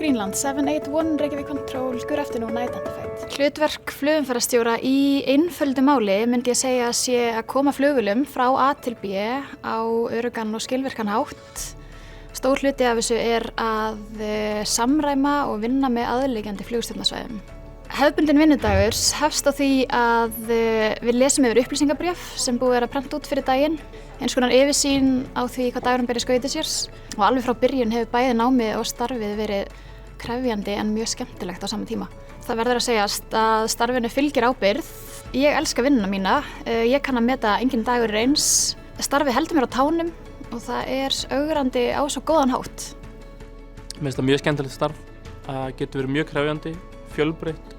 Greenland 781 Reykjavík Control, good afternoon, identified. Hlutverk flugumferðarstjóra í einföldu máli myndi ég segja að sé að koma flugvélum frá A til B á öruggan og skilvirkan hátt. Stór hluti af þessu er að samræma og vinna með aðliggjandi flugstjórnarsvæðum. Hefðbundinn vinnudagur hefst á því að við lesum yfir upplýsingabréf sem búið er að prenta út fyrir daginn, eins konar yfirsýn á því hvað dagurinn ber í skauti sér og alveg frá byrjun hefur bæði námið og starfið verið krefjandi en mjög skemmtilegt á sama tíma. Það verður að segjast að starfinu fylgir ábyrgð. Ég elska vinnuna mína, ég kann að meta enginn dagur er eins, starfið heldur mér á tánum og það er ögrandi á svo góðan hátt. Mér finnst það mjög skemmtilegt starf, það getur verið mjög krefjandi, fjölbreytt,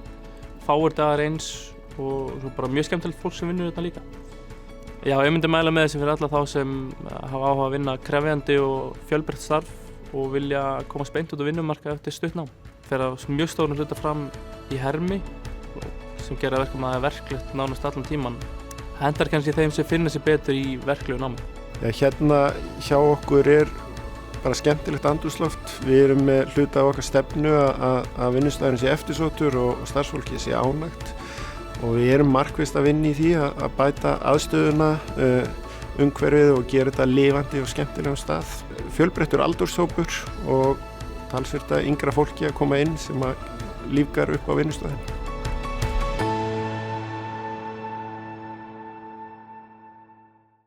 fáir dagar eins og svo bara mjög skemmtilegt fólk sem vinnur þetta líka. Já, ég myndi mæla með þessi fyrir alla þá sem hafa áhuga að vinna krefjandi og fjölbreytt starf og vilja komast beint út á vinnumarkað eftir stutt nám. Fer að mjög stórum hluta fram í hermi sem gera verkum að það er verklegt nánast allan tíman. Hendar kannski þeim sem finna sig betur í verklegu námi. Já, hérna hjá okkur er bara skemmtilegt andrúmsloft. Við erum með hluta af okkar stefnu að vinnustæðurinn sé eftirsóttur og starfsfólki sé ánægt. Og við erum markvisst að vinna í því að bæta aðstöðuna, umhverfið og gera þetta lifandi og skemmtilegum stað. Fjölbreyttur aldurshópur og talsvert yngra fólki að koma inn sem að lífgar upp á vinnustæðinu.